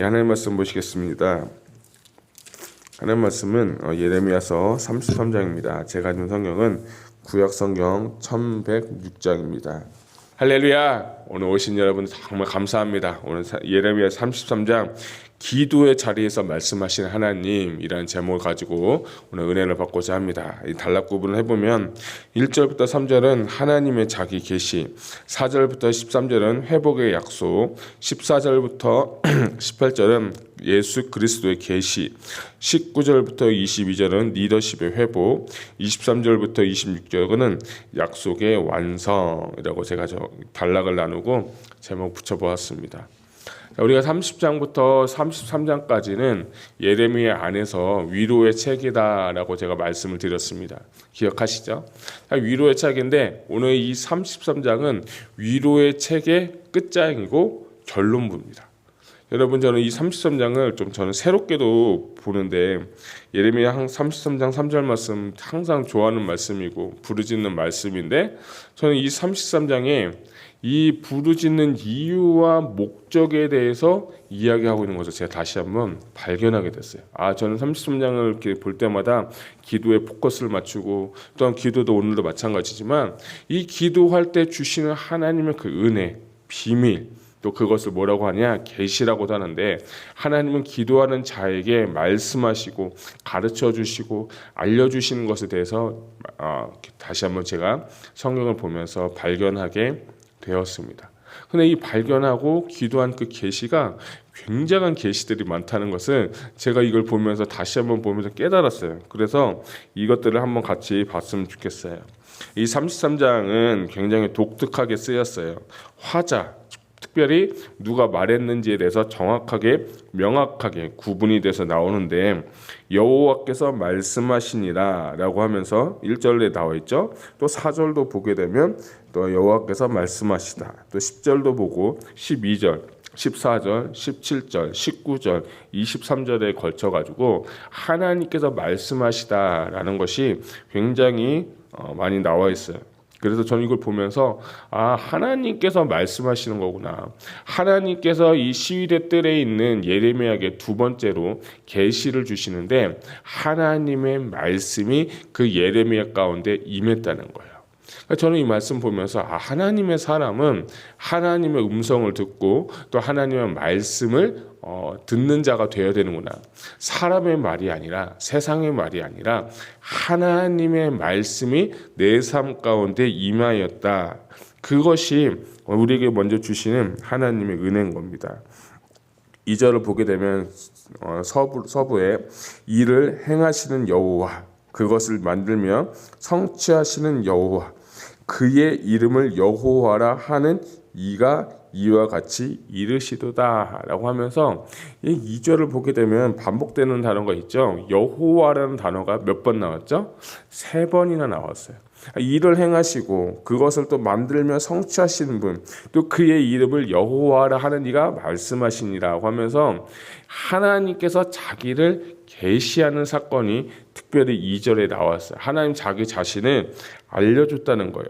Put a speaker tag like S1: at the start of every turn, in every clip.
S1: 하나님 말씀 보시겠습니다. 하나님 말씀은 예레미야서 33장입니다. 제가 읽은 성경은 구약 성경 1106장입니다. 할렐루야! 오늘 오신 여러분 정말 감사합니다. 오늘 예레미야 33장 기도의 자리에서 말씀하신 하나님이라는 제목을 가지고 오늘 은혜를 받고자 합니다. 이 단락 구분을 해보면 1절부터 3절은 하나님의 자기 계시, 4절부터 13절은 회복의 약속, 14절부터 18절은 예수 그리스도의 계시, 19절부터 22절은 리더십의 회복, 23절부터 26절은 약속의 완성이라고 제가 단락을 나누고 제목 붙여보았습니다. 우리가 30장부터 33장까지는 예레미야 안에서 위로의 책이다라고 제가 말씀을 드렸습니다. 기억하시죠? 위로의 책인데 오늘 이 33장은 위로의 책의 끝장이고 결론부입니다. 여러분, 저는 이 33장을 저는 새롭게도 보는데, 예레미야 33장 3절 말씀 항상 좋아하는 말씀이고 부르짖는 말씀인데, 저는 이 33장에 이 부르짖는 이유와 목적에 대해서 이야기하고 있는 것을 제가 다시 한번 발견하게 됐어요. 저는 33장을 이렇게 볼 때마다 기도에 포커스를 맞추고, 또한 기도도 오늘도 마찬가지지만 이 기도할 때 주시는 하나님의 그 은혜, 비밀, 또 그것을 뭐라고 하냐? 계시라고도 하는데, 하나님은 기도하는 자에게 말씀하시고 가르쳐 주시고 알려주시는 것에 대해서 다시 한번 제가 성경을 보면서 발견하게 되었습니다. 근데 이 발견하고 기도한 그 계시가 굉장한 계시들이 많다는 것을 제가 이걸 보면서 다시 한번 보면서 깨달았어요. 그래서 이것들을 한번 같이 봤으면 좋겠어요. 이 33장은 굉장히 독특하게 쓰였어요. 화자, 특별히 누가 말했는지에 대해서 정확하게 명확하게 구분이 돼서 나오는데, 여호와께서 말씀하시니라 라고 하면서 1절에 나와 있죠. 또 4절도 보게 되면 또 여호와께서 말씀하시다, 또 10절도 보고 12절 14절, 17절, 19절, 23절에 걸쳐가지고 하나님께서 말씀하시다라는 것이 굉장히 많이 나와 있어요. 그래서 저는 이걸 보면서 하나님께서 말씀하시는 거구나. 하나님께서 이 시위대 뜰에 있는 예레미야에게 두 번째로 계시를 주시는데, 하나님의 말씀이 그 예레미야 가운데 임했다는 거예요. 저는 이 말씀 보면서 하나님의 사람은 하나님의 음성을 듣고 또 하나님의 말씀을 듣는 자가 되어야 되는구나. 사람의 말이 아니라, 세상의 말이 아니라 하나님의 말씀이 내 삶 가운데 임하였다. 그것이 우리에게 먼저 주시는 하나님의 은혜인 겁니다. 2절을 보게 되면 서부에 일을 행하시는 여호와, 그것을 만들며 성취하시는 여호와, 그의 이름을 여호와라 하는 이가 이와 같이 이르시도다 라고 하면서 이 2절을 보게 되면 반복되는 단어가 있죠. 여호와라는 단어가 몇 번 나왔죠? 3번이나 나왔어요. 일을 행하시고 그것을 또 만들며 성취하시는 분, 또 그의 이름을 여호와라 하는 이가 말씀하시니라고 하면서 하나님께서 자기를 계시하는 사건이 특별히 2절에 나왔어요. 하나님 자기 자신을 알려줬다는 거예요.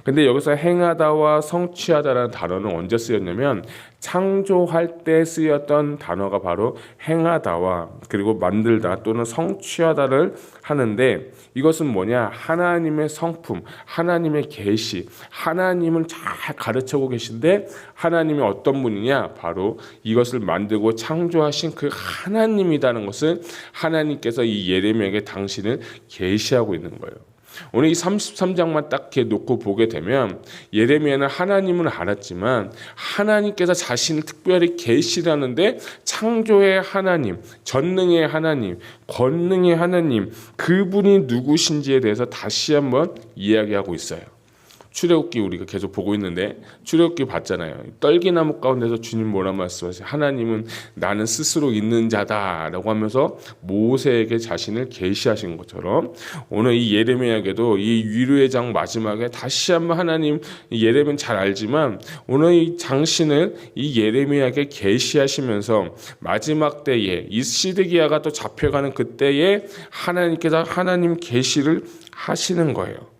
S1: 근데 여기서 행하다와 성취하다라는 단어는 언제 쓰였냐면, 창조할 때 쓰였던 단어가 바로 행하다와 그리고 만들다 또는 성취하다를 하는데, 이것은 뭐냐? 하나님의 성품, 하나님의 계시, 하나님을 잘 가르쳐고 계신데, 하나님이 어떤 분이냐? 바로 이것을 만들고 창조하신 그 하나님이라는 것을 하나님께서 이 예레미야에게 당신을 계시하고 있는 거예요. 오늘 이 33장만 딱 이렇게 놓고 보게 되면, 예레미야는 하나님은 알았지만 하나님께서 자신을 특별히 계시라는데, 창조의 하나님, 전능의 하나님, 권능의 하나님, 그분이 누구신지에 대해서 다시 한번 이야기하고 있어요. 출애굽기 우리가 계속 보고 있는데, 출애굽기 봤잖아요. 떨기나무 가운데서 주님 뭐라 말씀하세요? 하나님은 나는 스스로 있는 자다라고 하면서 모세에게 자신을 계시하신 것처럼, 오늘 이 예레미야에게도 이 위로의 장 마지막에 다시 한번 하나님, 예레미야는 잘 알지만 오늘 이 장신을 이 예레미야에게 계시하시면서 마지막 때에 이 시드기야가 또 잡혀가는 그때에 하나님께서 하나님 계시를 하시는 거예요.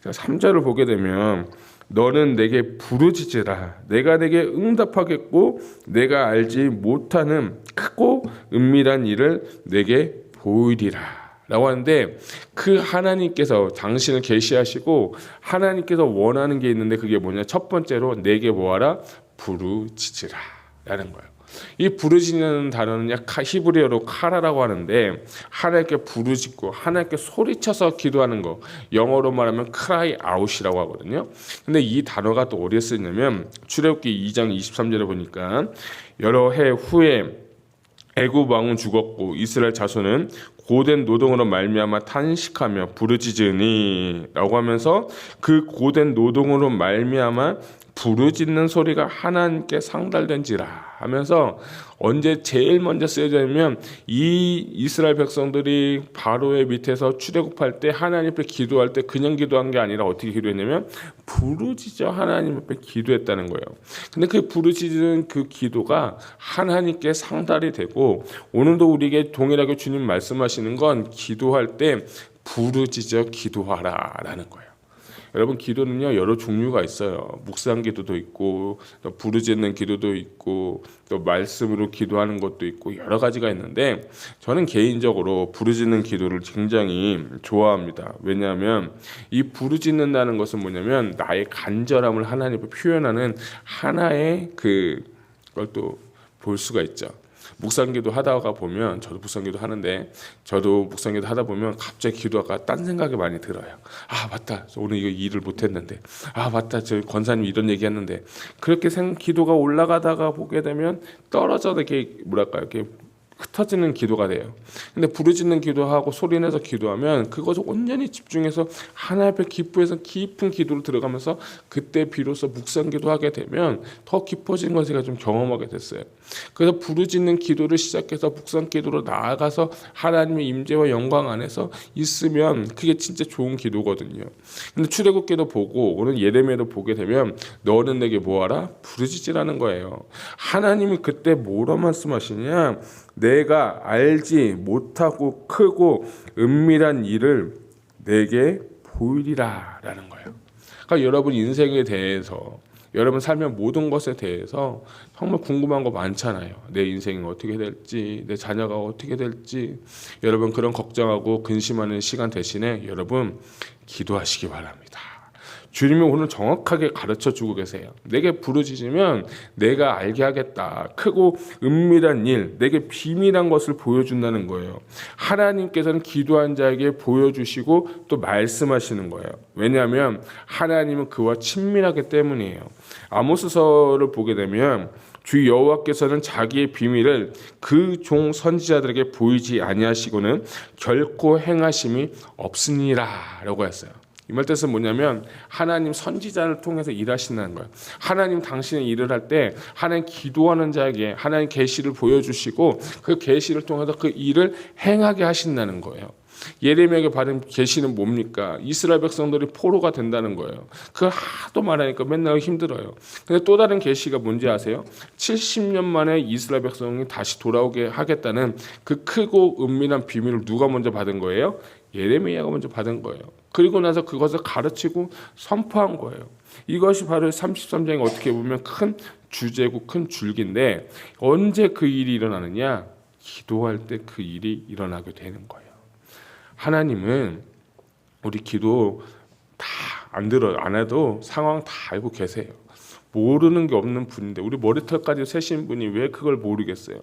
S1: 3절을 보게 되면 너는 내게 부르짖으라. 내가 내게 응답하겠고 내가 알지 못하는 크고 은밀한 일을 내게 보이리라 라고 하는데, 그 하나님께서 당신을 계시하시고 하나님께서 원하는 게 있는데 그게 뭐냐? 첫 번째로 내게 뭐하라? 부르짖으라 라는 거예요. 이 부르짖는 단어는 히브리어로 카라라고 하는데, 하나님께 부르짖고 하나님께 소리쳐서 기도하는 거, 영어로 말하면 cry out이라고 하거든요. 근데 이 단어가 또 어디에 쓰냐면 출애굽기 2장 23절에 보니까 여러 해 후에 애굽 왕은 죽었고 이스라엘 자손은 고된 노동으로 말미암아 탄식하며 부르짖으니 라고 하면서, 그 고된 노동으로 말미암아 부르짖는 소리가 하나님께 상달된지라 하면서, 언제 제일 먼저 쓰여지냐면 이 이스라엘 백성들이 바로의 밑에서 출애굽할 때 하나님 앞에 기도할 때 그냥 기도한 게 아니라 어떻게 기도했냐면 부르짖어 하나님 앞에 기도했다는 거예요. 근데 그 부르짖는 그 기도가 하나님께 상달이 되고, 오늘도 우리에게 동일하게 주님 말씀하시는 건 기도할 때 부르짖어 기도하라 라는 거예요. 여러분, 기도는요 여러 종류가 있어요. 묵상 기도도 있고, 또 부르짖는 기도도 있고, 또 말씀으로 기도하는 것도 있고, 여러 가지가 있는데 저는 개인적으로 부르짖는 기도를 굉장히 좋아합니다. 왜냐하면 이 부르짖는다는 것은 뭐냐면 나의 간절함을 하나님 앞에 표현하는 하나의 그걸 또 볼 수가 있죠. 묵상기도 하다가 보면, 저도 묵상기도 하는데, 저도 묵상기도 하다 보면 갑자기 기도가 딴 생각이 많이 들어요. 아 맞다, 오늘 이거 일을 못했는데, 아 맞다, 저 권사님 이런 얘기했는데, 그렇게 기도가 올라가다가 보게 되면 떨어져 이렇게 뭐랄까요, 이렇게 흩어지는 기도가 돼요. 근데 부르짖는 기도하고 소리내서 기도하면 그것을 온전히 집중해서 하나님 앞에 기쁘해서 깊은 기도로 들어가면서, 그때 비로소 묵상 기도하게 되면 더 깊어지는 걸 제가 좀 경험하게 됐어요. 그래서 부르짖는 기도를 시작해서 묵상 기도로 나아가서 하나님의 임재와 영광 안에서 있으면 그게 진짜 좋은 기도거든요. 근데 출애굽기도 보고 오늘 예레미야도 보게 되면 너는 내게 뭐하라? 부르짖으라는 거예요. 하나님이 그때 뭐라 말씀하시냐? 내가 알지 못하고 크고 은밀한 일을 내게 보이리라 라는 거예요. 그러니까 여러분 인생에 대해서, 여러분 삶의 모든 것에 대해서 정말 궁금한 거 많잖아요. 내 인생이 어떻게 될지, 내 자녀가 어떻게 될지, 여러분 그런 걱정하고 근심하는 시간 대신에 여러분 기도하시기 바랍니다. 주님이 오늘 정확하게 가르쳐주고 계세요. 내게 부르짖으면 내가 알게 하겠다. 크고 은밀한 일, 내게 비밀한 것을 보여준다는 거예요. 하나님께서는 기도한 자에게 보여주시고 또 말씀하시는 거예요. 왜냐하면 하나님은 그와 친밀하기 때문이에요. 아모스서를 보게 되면 주 여호와께서는 자기의 비밀을 그 종 선지자들에게 보이지 아니하시고는 결코 행하심이 없으니라라고 했어요. 이 말 뜻은 뭐냐면 하나님 선지자를 통해서 일하신다는 거예요. 하나님 당신의 일을 할 때 하나님 기도하는 자에게 하나님 계시를 보여주시고 그 계시를 통해서 그 일을 행하게 하신다는 거예요. 예레미야에게 받은 계시는 뭡니까? 이스라엘 백성들이 포로가 된다는 거예요. 그걸 하도 말하니까 맨날 힘들어요. 근데 또 다른 계시가 뭔지 아세요? 70년 만에 이스라엘 백성이 다시 돌아오게 하겠다는 그 크고 은밀한 비밀을 누가 먼저 받은 거예요? 예레미야가 먼저 받은 거예요. 그리고 나서 그것을 가르치고 선포한 거예요. 이것이 바로 33장에 어떻게 보면 큰 주제고 큰 줄기인데, 언제 그 일이 일어나느냐? 기도할 때 그 일이 일어나게 되는 거예요. 하나님은 우리 기도 다 안 해도 상황 다 알고 계세요. 모르는 게 없는 분인데, 우리 머리털까지 세신 분이 왜 그걸 모르겠어요?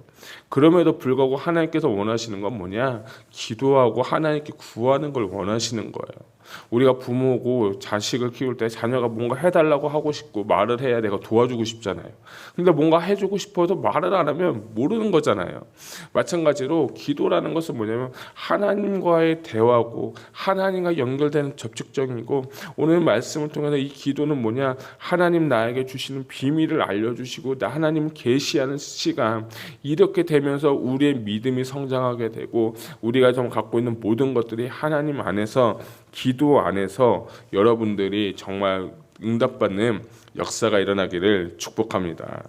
S1: 그럼에도 불구하고 하나님께서 원하시는 건 뭐냐? 기도하고 하나님께 구하는 걸 원하시는 거예요. 우리가 부모고 자식을 키울 때 자녀가 뭔가 해달라고 하고 싶고 말을 해야 내가 도와주고 싶잖아요. 근데 뭔가 해주고 싶어도 말을 안 하면 모르는 거잖아요. 마찬가지로 기도라는 것은 뭐냐면 하나님과의 대화고 하나님과 연결되는 접촉점이고, 오늘 말씀을 통해서 이 기도는 뭐냐? 하나님 나에게 주시는 비밀을 알려주시고 나 하나님 계시하는 시간, 이렇게 되면서 우리의 믿음이 성장하게 되고 우리가 좀 갖고 있는 모든 것들이 하나님 안에서, 기도 안에서 여러분들이 정말 응답받는 역사가 일어나기를 축복합니다.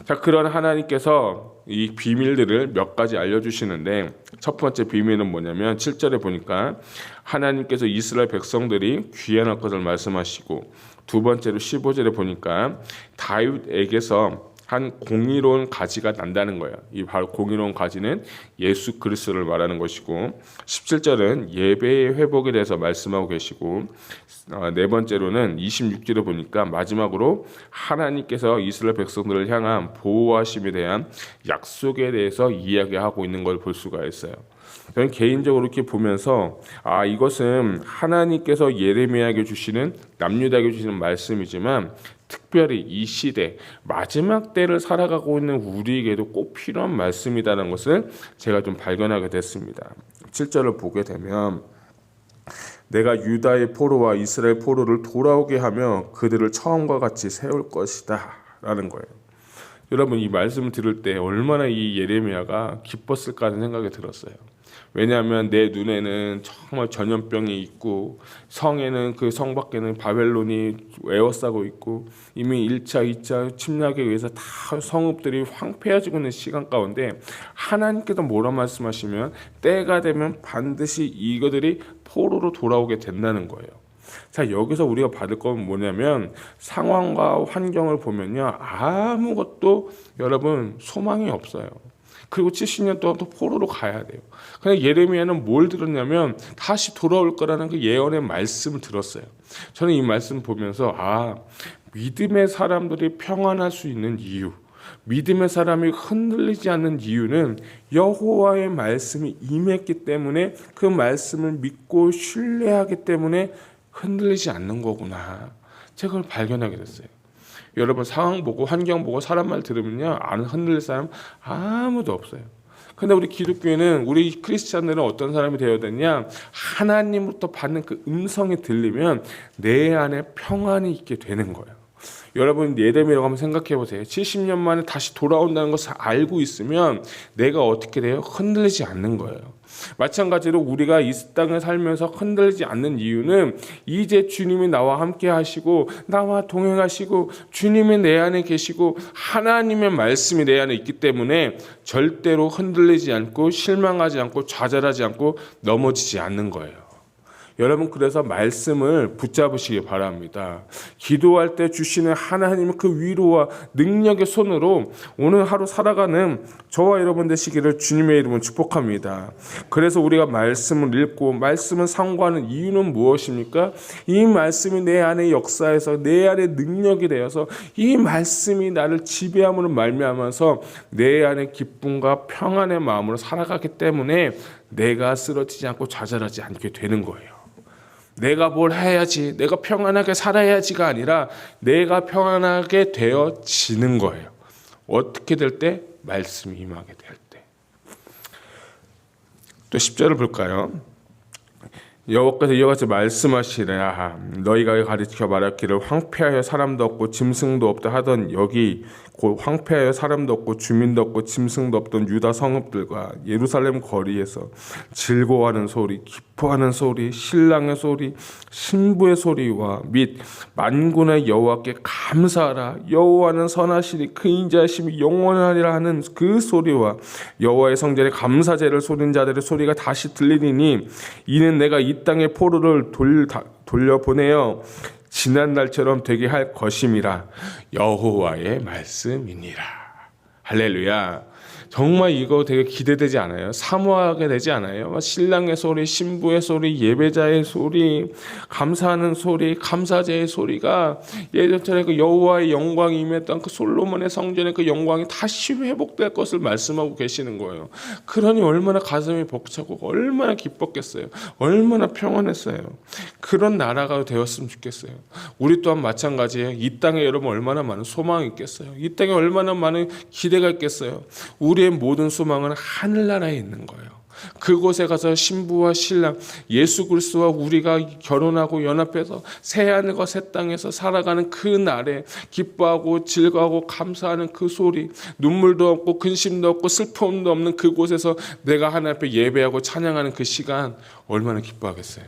S1: 자, 그런 하나님께서 이 비밀들을 몇 가지 알려주시는데, 첫 번째 비밀은 뭐냐면 7절에 보니까 하나님께서 이스라엘 백성들이 귀환할 것을 말씀하시고, 두 번째로 15절에 보니까 다윗에게서 한 공의로운 가지가 난다는 거예요. 이 바로 공의로운 가지는 예수 그리스도를 말하는 것이고, 17절은 예배의 회복에 대해서 말씀하고 계시고, 네 번째로는 26절에 보니까 마지막으로 하나님께서 이스라엘 백성들을 향한 보호하심에 대한 약속에 대해서 이야기하고 있는 걸 볼 수가 있어요. 저는 개인적으로 이렇게 보면서 이것은 하나님께서 예레미야에게 주시는, 남유다에게 주시는 말씀이지만 특별히 이 시대 마지막 때를 살아가고 있는 우리에게도 꼭 필요한 말씀이라는 것을 제가 좀 발견하게 됐습니다. 7절을 보게 되면 내가 유다의 포로와 이스라엘 포로를 돌아오게 하며 그들을 처음과 같이 세울 것이다 라는 거예요. 여러분, 이 말씀을 들을 때 얼마나 이 예레미야가 기뻤을까 하는 생각이 들었어요. 왜냐하면 내 눈에는 정말 전염병이 있고, 성에는, 그 성 밖에는 바벨론이 에워싸고 있고, 이미 1차, 2차 침략에 의해서 다 성읍들이 황폐해지고 있는 시간 가운데 하나님께서 뭐라 말씀하시면 때가 되면 반드시 이거들이 포로로 돌아오게 된다는 거예요. 자, 여기서 우리가 받을 건 뭐냐면, 상황과 환경을 보면요, 아무것도 여러분 소망이 없어요. 그리고 70년 동안 또 포로로 가야 돼요. 그냥 예레미야는 뭘 들었냐면 다시 돌아올 거라는 그 예언의 말씀을 들었어요. 저는 이 말씀 보면서 믿음의 사람들이 평안할 수 있는 이유, 믿음의 사람이 흔들리지 않는 이유는 여호와의 말씀이 임했기 때문에, 그 말씀을 믿고 신뢰하기 때문에 흔들리지 않는 거구나, 제가 그걸 발견하게 됐어요. 여러분, 상황 보고 환경 보고 사람 말 들으면요, 안 흔들릴 사람 아무도 없어요. 근데 우리 기독교회는, 우리 크리스찬들은 어떤 사람이 되어야 되냐, 하나님으로부터 받는 그 음성이 들리면 내 안에 평안이 있게 되는 거예요. 여러분, 예레미야라고 한번 생각해 보세요. 70년 만에 다시 돌아온다는 것을 알고 있으면 내가 어떻게 돼요? 흔들리지 않는 거예요. 마찬가지로 우리가 이 땅에 살면서 흔들리지 않는 이유는 이제 주님이 나와 함께 하시고 나와 동행하시고 주님이 내 안에 계시고 하나님의 말씀이 내 안에 있기 때문에 절대로 흔들리지 않고 실망하지 않고 좌절하지 않고 넘어지지 않는 거예요. 여러분, 그래서 말씀을 붙잡으시기 바랍니다. 기도할 때 주시는 하나님의 그 위로와 능력의 손으로 오늘 하루 살아가는 저와 여러분 되시기를 주님의 이름으로 축복합니다. 그래서 우리가 말씀을 읽고 말씀을 상고하는 이유는 무엇입니까? 이 말씀이 내 안에 역사해서 내 안에 능력이 되어서 이 말씀이 나를 지배함으로 말미암아서 내 안에 기쁨과 평안의 마음으로 살아가기 때문에 내가 쓰러지지 않고 좌절하지 않게 되는 거예요. 내가 뭘 해야지, 내가 평안하게 살아야지가 아니라 내가 평안하게 되어지는 거예요. 어떻게 될 때? 말씀이 임하게 될 때. 또 10절을 볼까요? 여호와께서 이와 같이 말씀하시라. 너희가 가르쳐 말하기를 황폐하여 사람도 없고 짐승도 없다 하던 여기 곧 황폐하여 사람도 없고 주민도 없고 짐승도 없던 유다 성읍들과 예루살렘 거리에서 즐거워하는 소리, 기뻐하는 소리, 신랑의 소리, 신부의 소리와 및 만군의 여호와께 감사하라. 여호와는 선하시니 그 인자하심이 영원하리라 하는 그 소리와 여호와의 성전에 감사제를 소리는 자들의 소리가 다시 들리니 이는 내가 이 땅의 포로를 돌려보내어 지난 날처럼 되게 할 것임이라. 여호와의 말씀이니라. 할렐루야. 정말 이거 되게 기대되지 않아요? 사모하게 되지 않아요? 신랑의 소리, 신부의 소리, 예배자의 소리, 감사하는 소리, 감사제의 소리가 예전처럼 그 여호와의 영광이 임했던 그 솔로몬의 성전의 그 영광이 다시 회복될 것을 말씀하고 계시는 거예요. 그러니 얼마나 가슴이 벅차고 얼마나 기뻤겠어요. 얼마나 평안했어요. 그런 나라가 되었으면 좋겠어요. 우리 또한 마찬가지예요. 이 땅에 여러분 얼마나 많은 소망이 있겠어요. 이 땅에 얼마나 많은 기대가 있겠어요. 우리의 모든 소망은 하늘나라에 있는 거예요. 그곳에 가서 신부와 신랑 예수 그리스도와 우리가 결혼하고 연합해서 새하늘과 새 땅에서 살아가는 그 날에 기뻐하고 즐거워하고 감사하는 그 소리, 눈물도 없고 근심도 없고 슬픔도 없는 그곳에서 내가 하나님 앞에 예배하고 찬양하는 그 시간 얼마나 기뻐하겠어요.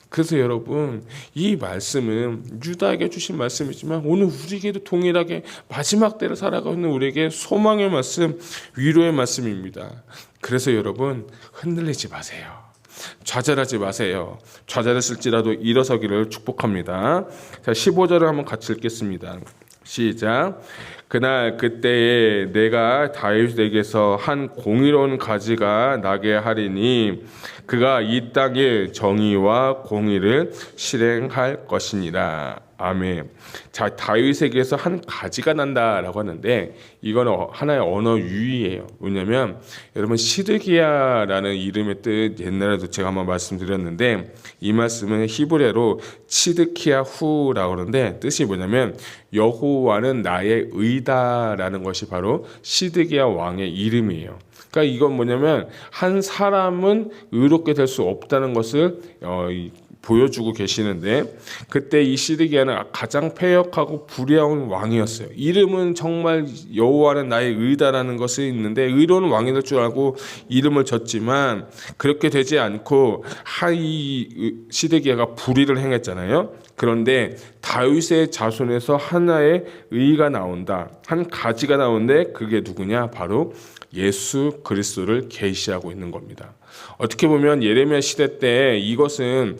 S1: 그래서 여러분, 이 말씀은 유다에게 주신 말씀이지만 오늘 우리에게도 동일하게 마지막 때를 살아가는 우리에게 소망의 말씀, 위로의 말씀입니다. 그래서 여러분, 흔들리지 마세요. 좌절하지 마세요. 좌절했을지라도 일어서기를 축복합니다. 자, 15절을 한번 같이 읽겠습니다. 시작. 그날 그때에 내가 다윗에게서 한 공의로운 가지가 나게 하리니 그가 이 땅에 정의와 공의를 실행할 것이니라. 아멘. 자, 다윗에게서 한 가지가 난다라고 하는데 이건 하나의 언어 유희예요. 왜냐하면 여러분, 시드기야라는 이름의 뜻 옛날에도 제가 한번 말씀드렸는데 이 말씀은 히브리어로 치드키야후라고 하는데 뜻이 뭐냐면 여호와는 나의 의다라는 것이 바로 시드기야 왕의 이름이에요. 그러니까 이건 뭐냐면 한 사람은 의롭게 될 수 없다는 것을 보여주고 계시는데, 그때 이 시드기야는 가장 패역하고 불의한 왕이었어요. 이름은 정말 여호와는 나의 의다라는 것이 있는데 의로운 왕이 될 줄 알고 이름을 졌지만 그렇게 되지 않고 이 시드기야가 불의를 행했잖아요. 그런데 다윗의 자손에서 하나의 의가 나온다, 한 가지가 나오는데 그게 누구냐? 바로 예수 그리스도를 계시하고 있는 겁니다. 어떻게 보면 예레미야 시대 때 이것은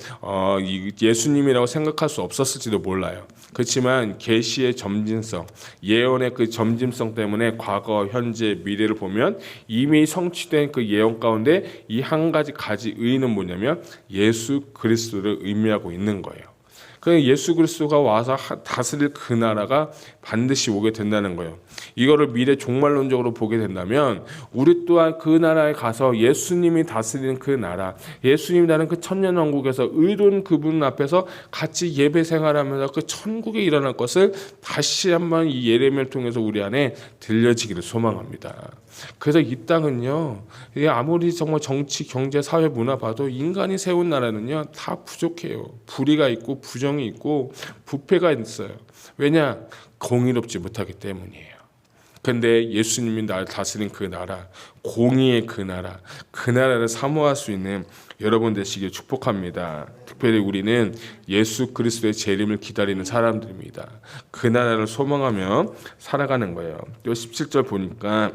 S1: 예수님이라고 생각할 수 없었을지도 몰라요. 그렇지만 계시의 점진성, 예언의 그 점진성 때문에 과거, 현재, 미래를 보면 이미 성취된 그 예언 가운데 이 한 가지 의의는 뭐냐면 예수 그리스도를 의미하고 있는 거예요. 그 예수 그리스도가 와서 다스릴 그 나라가 반드시 오게 된다는 거예요. 이거를 미래 종말론적으로 보게 된다면 우리 또한 그 나라에 가서 예수님이 다스리는 그 나라, 예수님이 나는 그 천년왕국에서 의로운 그분 앞에서 같이 예배 생활하면서 그 천국에 일어날 것을 다시 한번 이 예레미야를 통해서 우리 안에 들려지기를 소망합니다. 그래서 이 땅은요, 이게 아무리 정말 정치, 경제, 사회, 문화 봐도 인간이 세운 나라는요 다 부족해요. 불의가 있고 부정이 있고 부패가 있어요. 왜냐? 공의롭지 못하기 때문이에요. 근데 예수님이 나를 다스린 그 나라, 공의의 그 나라를 사모할 수 있는 여러분 되시길 축복합니다. 특별히 우리는 예수 그리스도의 재림을 기다리는 사람들입니다. 그 나라를 소망하며 살아가는 거예요. 또 17절 보니까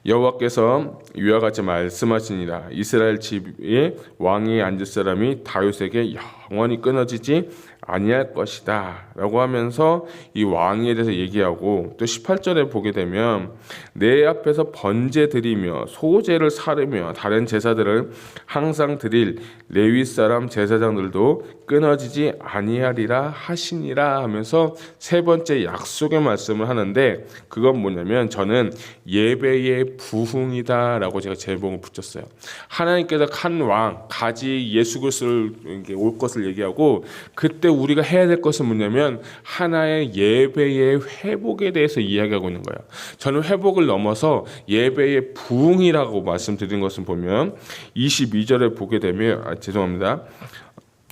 S1: 여호와께서 이와 같이 말씀하시니라. 이스라엘 집에 왕이 앉을 사람이 다윗에게 영원히 끊어지지 아니할 것이다 라고 하면서 이 왕에 대해서 얘기하고, 또 18절에 보게 되면 내 앞에서 번제 드리며 소제를 사르며 다른 제사들을 항상 드릴 레위 사람 제사장들도 끊어지지 아니하리라 하시니라 하면서 세 번째 약속의 말씀을 하는데, 그건 뭐냐면 저는 예배의 부흥이다 라고 제가 제목을 붙였어요. 하나님께서 한 왕 가지 예수 그리스도를 올 것을 얘기하고, 그때 우리가 해야 될 것은 뭐냐면 하나의 예배의 회복에 대해서 이야기하고 있는 거예요. 저는 회복을 넘어서 예배의 부흥이라고 말씀드린 것을 보면 22절에 보게 되면 죄송합니다.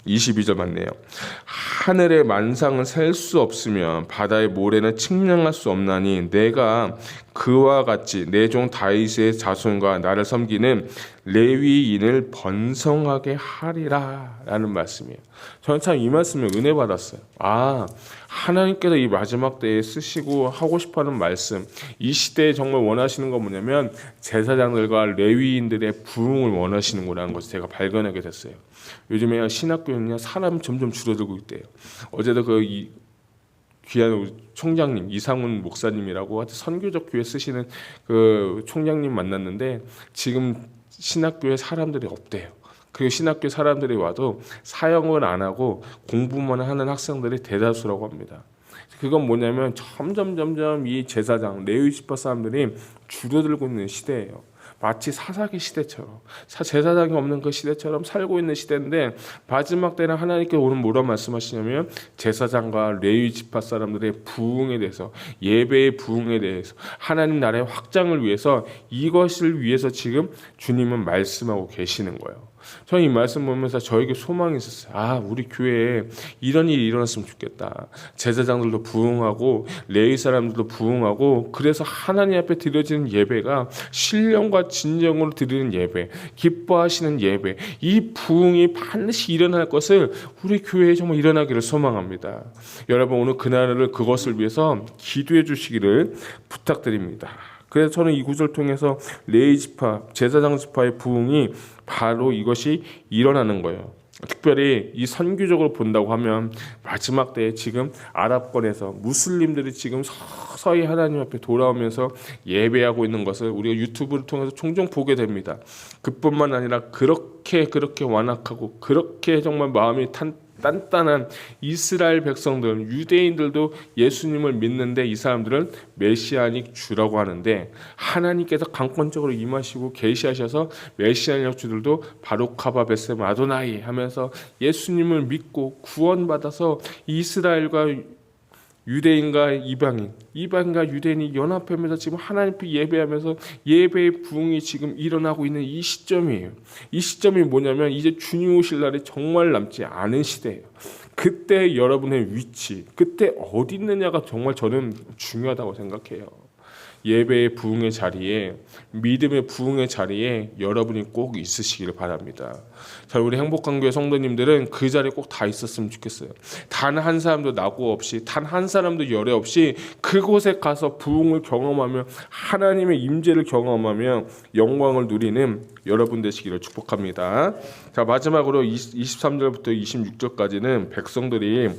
S1: 22절 맞네요. 하늘의 만상은 셀 수 없으며 바다의 모래는 측량할 수 없나니 내가 그와 같이 내 종 다윗의 자손과 나를 섬기는 레위인을 번성하게 하리라 라는 말씀이에요. 저는 참 이 말씀에 은혜 받았어요. 하나님께서 이 마지막 때에 쓰시고 하고 싶어하는 말씀, 이 시대에 정말 원하시는 건 뭐냐면 제사장들과 레위인들의 부흥을 원하시는구나라는 것을 제가 발견하게 됐어요. 요즘에 신학교는요 사람이 점점 줄어들고 있대요. 어제도 귀한 총장님 이상훈 목사님이라고 선교적 교회 쓰시는 그 총장님 만났는데 지금 신학교에 사람들이 없대요. 그리고 신학교 사람들이 와도 사역을 안 하고 공부만 하는 학생들이 대다수라고 합니다. 그건 뭐냐면 점점 이 제사장 레위 지파 사람들이 줄어들고 있는 시대예요. 마치 사사기 시대처럼, 제사장이 없는 그 시대처럼 살고 있는 시대인데, 마지막 때는 하나님께서 오늘 뭐라 말씀하시냐면 제사장과 레위 지파 사람들의 부흥에 대해서, 예배의 부흥에 대해서, 하나님 나라의 확장을 위해서, 이것을 위해서 지금 주님은 말씀하고 계시는 거예요. 저는 이 말씀 보면서 저에게 소망이 있었어요. 우리 교회에 이런 일이 일어났으면 좋겠다. 제사장들도 부흥하고 레위 사람들도 부흥하고, 그래서 하나님 앞에 드려지는 예배가 신령과 진정으로 드리는 예배, 기뻐하시는 예배, 이 부흥이 반드시 일어날 것을 우리 교회에 정말 일어나기를 소망합니다. 여러분, 오늘 그날을 그것을 위해서 기도해 주시기를 부탁드립니다. 그래서 저는 이 구절을 통해서 레위 지파, 제사장 지파의 부흥이 바로 이것이 일어나는 거예요. 특별히 이 선교적으로 본다고 하면 마지막 때에 지금 아랍권에서 무슬림들이 지금 서서히 하나님 앞에 돌아오면서 예배하고 있는 것을 우리가 유튜브를 통해서 종종 보게 됩니다. 그뿐만 아니라 그렇게 완악하고 그렇게 정말 마음이 단단한 이스라엘 백성들, 유대인들도 예수님을 믿는데 이 사람들은 메시아닉 주라고 하는데, 하나님께서 강권적으로 임하시고 계시하셔서 메시아닉 주들도 바룩하바 베셈 아도나이 하면서 예수님을 믿고 구원받아서 이스라엘과 유대인과 이방인과 유대인이 연합하면서 지금 하나님 앞에 예배하면서 예배의 부흥이 지금 일어나고 있는 이 시점이에요. 이 시점이 뭐냐면 이제 주님 오실 날이 정말 남지 않은 시대예요. 그때 여러분의 위치, 그때 어디 있느냐가 정말 저는 중요하다고 생각해요. 예배의 부흥의 자리에, 믿음의 부흥의 자리에 여러분이 꼭 있으시기를 바랍니다. 자, 우리 행복한교회 성도님들은 그 자리에 꼭 다 있었으면 좋겠어요. 단 한 사람도 낙오 없이, 단 한 사람도 열애 없이 그곳에 가서 부흥을 경험하며 하나님의 임재를 경험하며 영광을 누리는 여러분 되시기를 축복합니다. 자, 마지막으로 23절부터 26절까지는 백성들이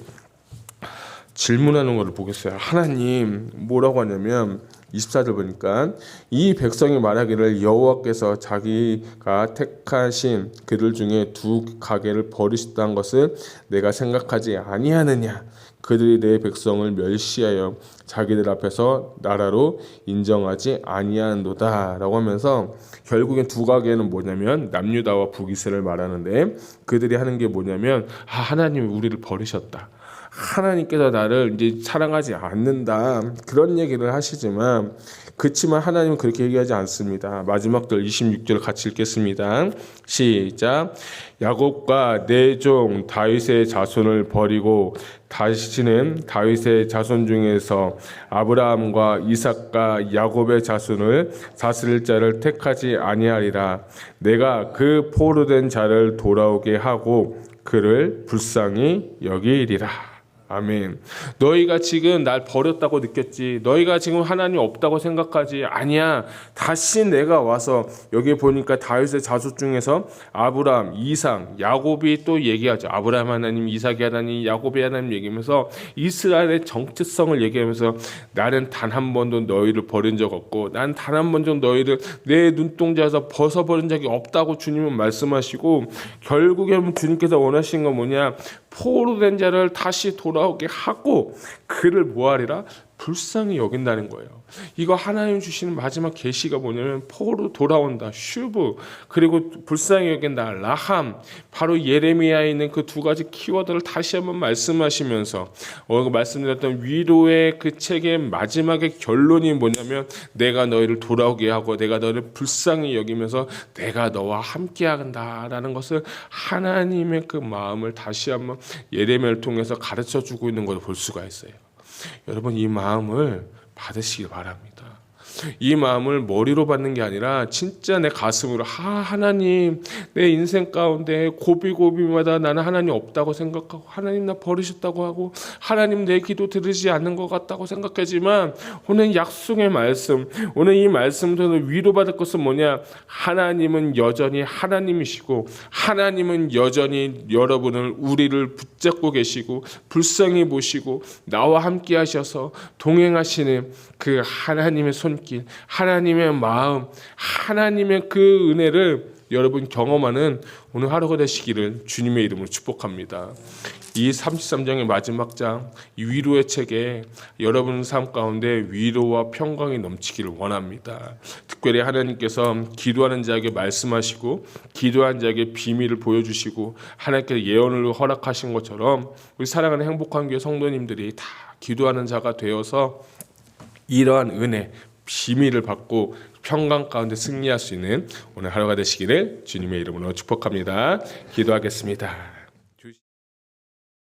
S1: 질문하는 것을 보겠어요. 하나님 뭐라고 하냐면 24절 보니까 이 백성이 말하기를 여호와께서 자기가 택하신 그들 중에 두 가게를 버리셨다는 것을 내가 생각하지 아니하느냐. 그들이 내 백성을 멸시하여 자기들 앞에서 나라로 인정하지 아니하는도다 라고 하면서, 결국엔 두 가게는 뭐냐면 남유다와 북이스라엘을 말하는데, 그들이 하는 게 뭐냐면 하나님이 우리를 버리셨다, 하나님께서 나를 이제 사랑하지 않는다, 그런 얘기를 하시지만, 그렇지만 하나님은 그렇게 얘기하지 않습니다. 마지막 절 26절 같이 읽겠습니다. 시작. 야곱과 내 종 다윗의 자손을 버리고 다시는 다윗의 자손 중에서 아브라함과 이삭과 야곱의 자손을 다스릴 자를 택하지 아니하리라. 내가 그 포로된 자를 돌아오게 하고 그를 불쌍히 여기리라. 아멘. 너희가 지금 날 버렸다고 느꼈지, 너희가 지금 하나님 없다고 생각하지, 아니야. 다시 내가 와서, 여기 보니까 다윗의 자손 중에서 아브라함, 이삭, 야곱이 또 얘기하죠. 아브라함 하나님, 이삭이 하나님, 야곱이 하나님 얘기하면서 이스라엘의 정체성을 얘기하면서, 나는 단 한 번도 너희를 버린 적 없고, 난 단 한 번도 너희를 내 눈동자에서 벗어버린 적이 없다고 주님은 말씀하시고, 결국에 주님께서 원하시는 건 뭐냐, 포로된 자를 다시 돌아오게 하고 그를 뭐하리라? 불쌍히 여긴다는 거예요. 이거 하나님 주시는 마지막 계시가 뭐냐면 포로 돌아온다, 슈브, 그리고 불쌍히 여긴다, 라함. 바로 예레미야에 있는 그 두 가지 키워드를 다시 한번 말씀하시면서 말씀드렸던 위로의 그 책의 마지막의 결론이 뭐냐면, 내가 너희를 돌아오게 하고 내가 너희를 불쌍히 여기면서 내가 너와 함께 한다라는 것을, 하나님의 그 마음을 다시 한번 예레미야를 통해서 가르쳐주고 있는 걸 볼 수가 있어요. 여러분, 이 마음을 받으시기 바랍니다. 이 마음을 머리로 받는 게 아니라 진짜 내 가슴으로, 하나님, 내 인생 가운데 고비고비마다 나는 하나님 없다고 생각하고, 하나님 나 버리셨다고 하고, 하나님 내 기도 들으지 않는 것 같다고 생각하지만, 오늘 약속의 말씀, 오늘 이 말씀으로 위로받을 것은 뭐냐, 하나님은 여전히 하나님이시고, 하나님은 여전히 여러분을, 우리를 붙잡고 계시고 불쌍히 보시고 나와 함께 하셔서 동행하시는 그 하나님의 손길, 하나님의 마음, 하나님의 그 은혜를 여러분 경험하는 오늘 하루가 되시기를 주님의 이름으로 축복합니다. 이 33장의 마지막 장, 이 위로의 책에 여러분 삶 가운데 위로와 평강이 넘치기를 원합니다. 특별히 하나님께서 기도하는 자에게 말씀하시고 기도하는 자에게 비밀을 보여주시고 하나님께서 예언을 허락하신 것처럼, 우리 사랑하는 행복한 교회 성도님들이 다 기도하는 자가 되어서 이러한 은혜, 비밀을 받고 평강 가운데 승리할 수 있는 오늘 하루가 되시기를 주님의 이름으로 축복합니다. 기도하겠습니다.